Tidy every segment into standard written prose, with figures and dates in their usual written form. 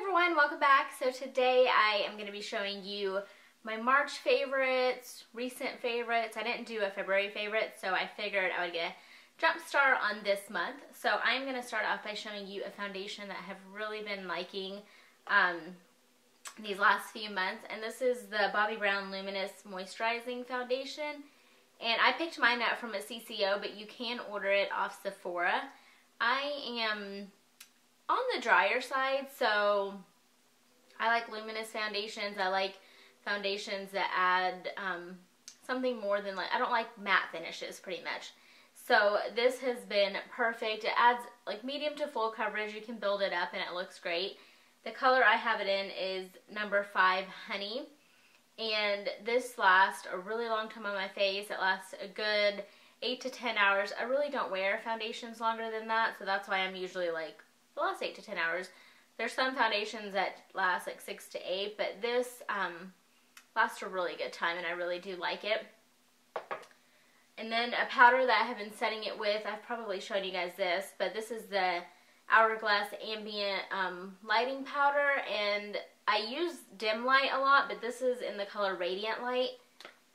everyone, welcome back. So today I am going to be showing you my March favorites, recent favorites. I didn't do a February favorite, so I figured I would get a jump start on this month. So I'm going to start off by showing you a foundation that I have really been liking these last few months. And this is the Bobbi Brown Luminous Moisturizing Foundation. And I picked mine up from a CCO, but you can order it off Sephora. I am on the drier side, so I like luminous foundations. I like foundations that add something more than, like, I don't like matte finishes pretty much. So this has been perfect. It adds like medium to full coverage. You can build it up and it looks great. The color I have it in is number 5 Honey. And this lasts a really long time on my face. It lasts a good 8 to 10 hours. I really don't wear foundations longer than that, so that's why I'm usually like, the last 8 to 10 hours. There's some foundations that last like 6 to 8, but this lasts a really good time and I really do like it. And then a powder that I have been setting it with, I've probably shown you guys this, but this is the Hourglass Ambient Lighting Powder, and I use dim light a lot, but this is in the color Radiant Light.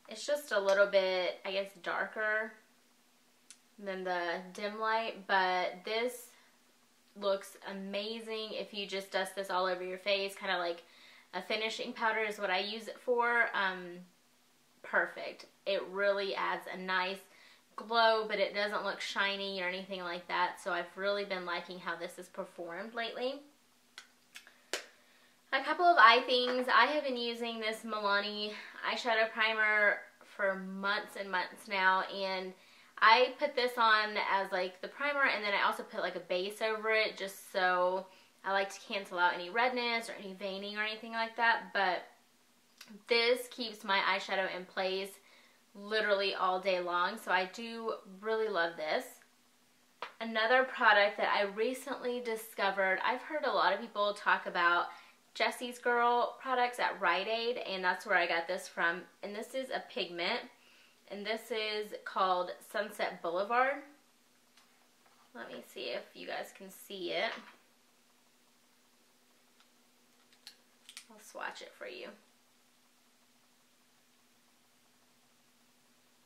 It's just a little bit, I guess, darker than the dim light, but this looks amazing if you just dust this all over your face, kind of like a finishing powder is what I use it for. Perfect. It really adds a nice glow, but it doesn't look shiny or anything like that, so I've really been liking how this has performed lately. A couple of eye things. I have been using this Milani eyeshadow primer for months and months now, and I put this on as like the primer, and then I also put like a base over it just so I like to cancel out any redness or any veining or anything like that. But this keeps my eyeshadow in place literally all day long, so I do really love this. Another product that I recently discovered, I've heard a lot of people talk about Jesse's Girl products at Rite Aid, and that's where I got this from. And this is a pigment, and this is called Sunset Boulevard. Let me see if you guys can see it. I'll swatch it for you.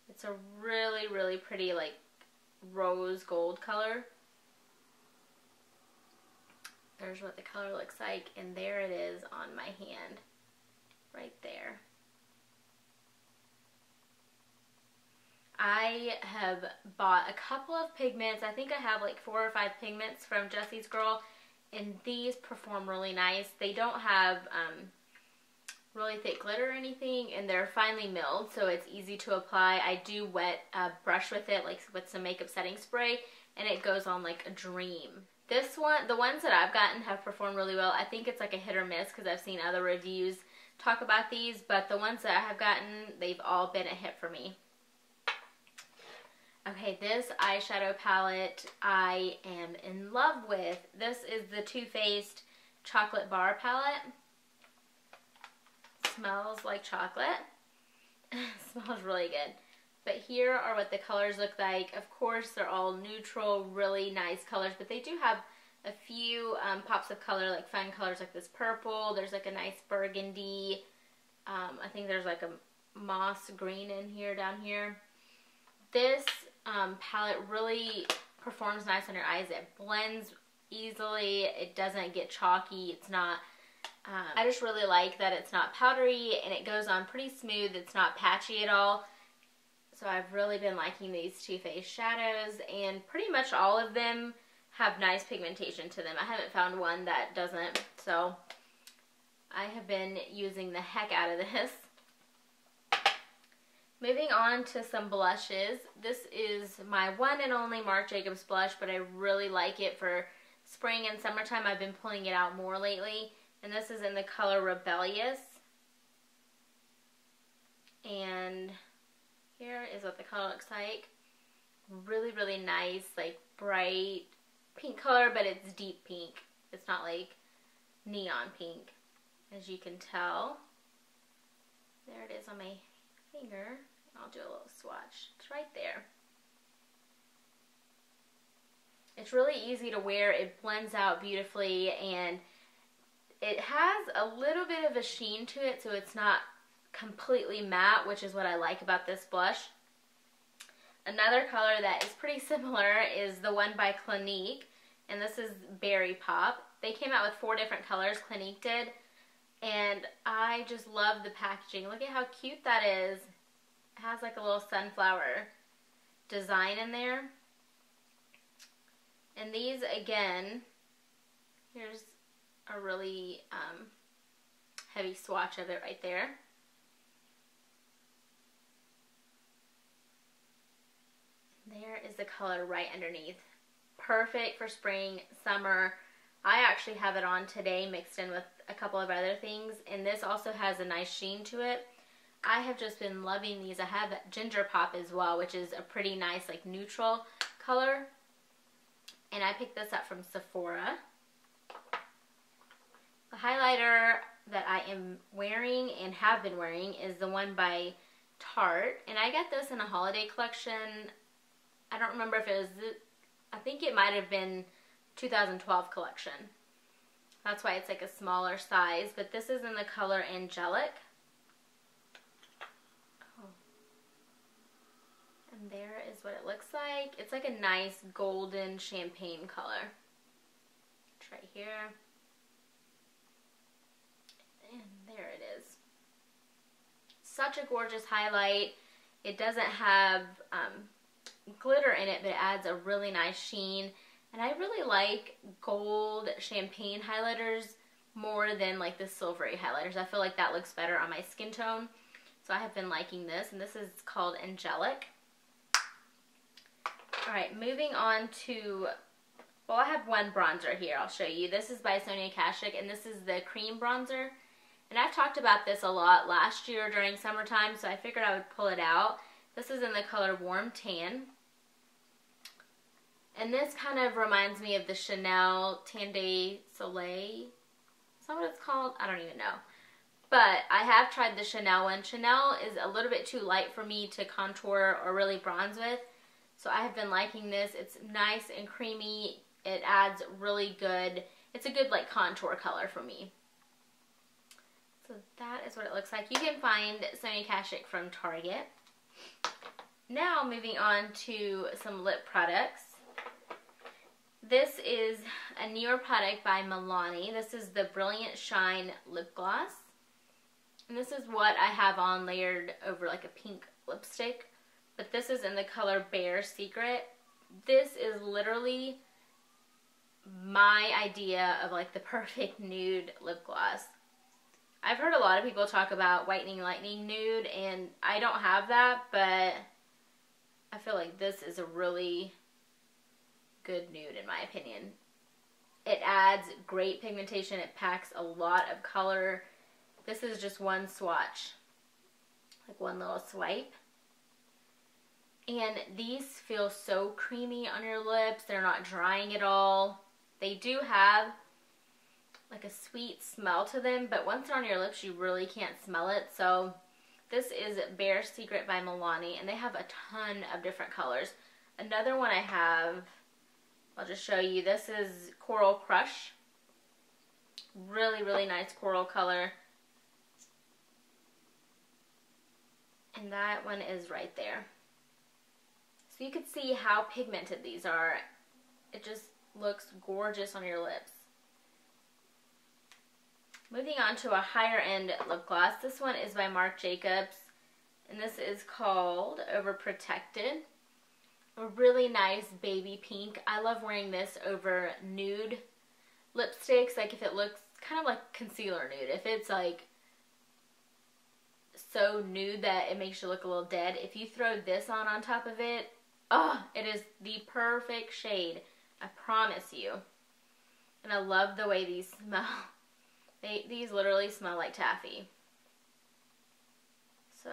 It's a really, really pretty, like, rose gold color. There's what the color looks like, and there it is on my hand, right there. I have bought a couple of pigments. I think I have like 4 or 5 pigments from Jesse's Girl, and these perform really nice. They don't have really thick glitter or anything, and they're finely milled, so it's easy to apply. I do wet brush with it, like with some makeup setting spray, and it goes on like a dream. This one, the ones that I've gotten have performed really well. I think it's like a hit or miss because I've seen other reviews talk about these, but the ones that I have gotten, they've all been a hit for me. Okay, this eyeshadow palette I am in love with. This is the Too Faced Chocolate Bar Palette. Smells like chocolate. Smells really good. But here are what the colors look like. Of course, they're all neutral, really nice colors, but they do have a few pops of color, like fun colors like this purple. There's like a nice burgundy. I think there's like a moss green in here, down here. This palette really performs nice on your eyes. It blends easily. It doesn't get chalky. It's not... I just really like that it's not powdery, and it goes on pretty smooth. It's not patchy at all. So I've really been liking these Too Faced shadows, and pretty much all of them have nice pigmentation to them. I haven't found one that doesn't, so I have been using the heck out of this. Moving on to some blushes. This is my one and only Marc Jacobs blush, but I really like it for spring and summertime. I've been pulling it out more lately. And this is in the color Rebellious. And here is what the color looks like. Really, really nice, like bright pink color, but it's deep pink. It's not like neon pink, as you can tell. There it is on my finger. I'll do a little swatch. It's right there. It's really easy to wear. It blends out beautifully, and it has a little bit of a sheen to it, so it's not completely matte, which is what I like about this blush. Another color that is pretty similar is the one by Clinique, and this is Berry Pop. They came out with 4 different colors, Clinique did, and I just love the packaging. Look at how cute that is. It has like a little sunflower design in there. And these, again, here's a really heavy swatch of it right there. There is the color right underneath. Perfect for spring, summer. I actually have it on today mixed in with a couple of other things, and this also has a nice sheen to it. I have just been loving these. I have Ginger Pop as well, which is a pretty nice like neutral color, and I picked this up from Sephora. The highlighter that I am wearing and have been wearing is the one by Tarte, and I got this in a holiday collection. I don't remember if it was, I think it might have been 2012 collection. That's why it's like a smaller size, but this is in the color Angelic. Oh. And there is what it looks like. It's like a nice golden champagne color. It's right here. And there it is. Such a gorgeous highlight. It doesn't have glitter in it, but it adds a really nice sheen. And I really like gold champagne highlighters more than like the silvery highlighters. I feel like that looks better on my skin tone. So I have been liking this, and this is called Angelic. Alright, moving on to, well, I have one bronzer here I'll show you. This is by Sonia Kashuk, and this is the cream bronzer. And I've talked about this a lot last year during summertime, so I figured I would pull it out. This is in the color Warm Tan. And this kind of reminds me of the Chanel Tan de Soleil. Is that what it's called? I don't even know. But I have tried the Chanel one. Chanel is a little bit too light for me to contour or really bronze with. So I have been liking this. It's nice and creamy. It adds really good, it's a good like contour color for me. So that is what it looks like. You can find Sonia Kashuk from Target. Now moving on to some lip products. This is a newer product by Milani. This is the Brilliant Shine Lip Gloss. And this is what I have on layered over like a pink lipstick. But this is in the color Bare Secret. This is literally my idea of like the perfect nude lip gloss. I've heard a lot of people talk about Whitening Lightning Nude, and I don't have that, but I feel like this is a really good nude in my opinion. It adds great pigmentation. It packs a lot of color. This is just one swatch, like one little swipe. And these feel so creamy on your lips. They're not drying at all. They do have like a sweet smell to them, but once they're on your lips, you really can't smell it. So this is Bare Secret by Milani, and they have a ton of different colors. Another one I have, I'll just show you. This is Coral Crush. Really, really nice coral color. And that one is right there. So you can see how pigmented these are. It just looks gorgeous on your lips. Moving on to a higher end lip gloss. This one is by Marc Jacobs, and this is called Overprotected. A really nice baby pink. I love wearing this over nude lipsticks. Like if it looks kind of like concealer nude. If it's like so nude that it makes you look a little dead. If you throw this on top of it, oh, it is the perfect shade. I promise you. And I love the way these smell. These literally smell like taffy. So,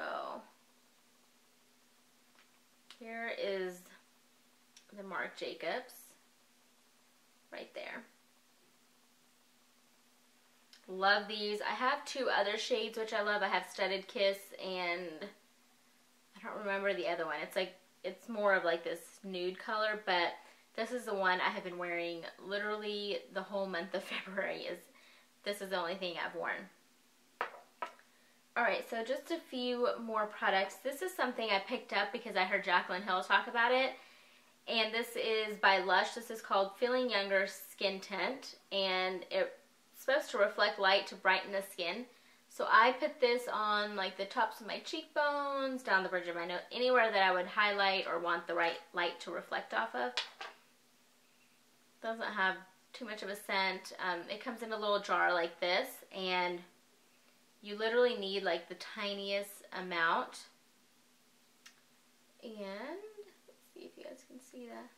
here is the Marc Jacobs. Right there. Love these. I have 2 other shades which I love. I have Studded Kiss and I don't remember the other one. It's more of like this nude color, but this is the one I have been wearing literally the whole month of February. Is this is the only thing I've worn. Alright, so just a few more products. This is something I picked up because I heard Jaclyn Hill talk about it. And this is by Lush. This is called Feeling Younger Skin Tint. And it's supposed to reflect light to brighten the skin. So I put this on like the tops of my cheekbones, down the bridge of my nose, anywhere that I would highlight or want the right light to reflect off of. Doesn't have too much of a scent. It comes in a little jar like this, and you literally need like the tiniest amount. And let's see if you guys can see that.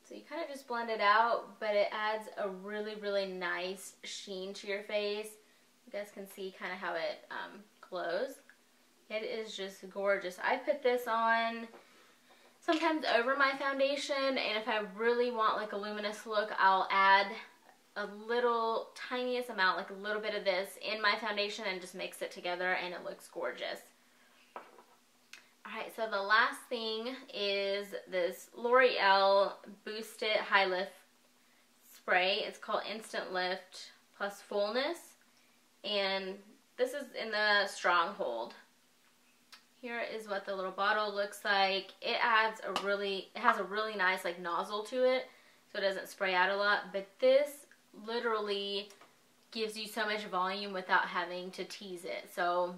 So you kind of just blend it out, but it adds a really, really nice sheen to your face. You guys can see kind of how it glows. It is just gorgeous. I put this on sometimes over my foundation, and if I really want like a luminous look, I'll add a little tiniest amount, like a little bit of this in my foundation and just mix it together, and it looks gorgeous. Alright, so the last thing is this L'Oreal Boost It High Lift Spray. It's called Instant Lift Plus Fullness, and this is in the Stronghold. Here is what the little bottle looks like. It has a really nice like nozzle to it, so it doesn't spray out a lot, but this literally gives you so much volume without having to tease it. So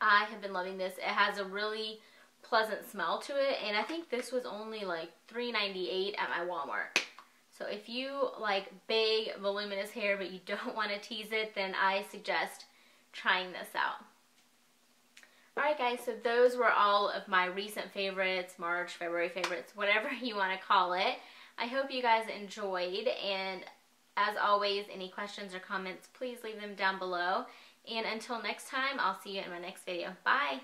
I have been loving this. It has a really pleasant smell to it, and I think this was only like $3.98 at my Walmart. So if you like big voluminous hair but you don't want to tease it, then I suggest trying this out. Alright guys, so those were all of my recent favorites, March, February favorites, whatever you want to call it. I hope you guys enjoyed, and as always, any questions or comments, please leave them down below. And until next time, I'll see you in my next video. Bye!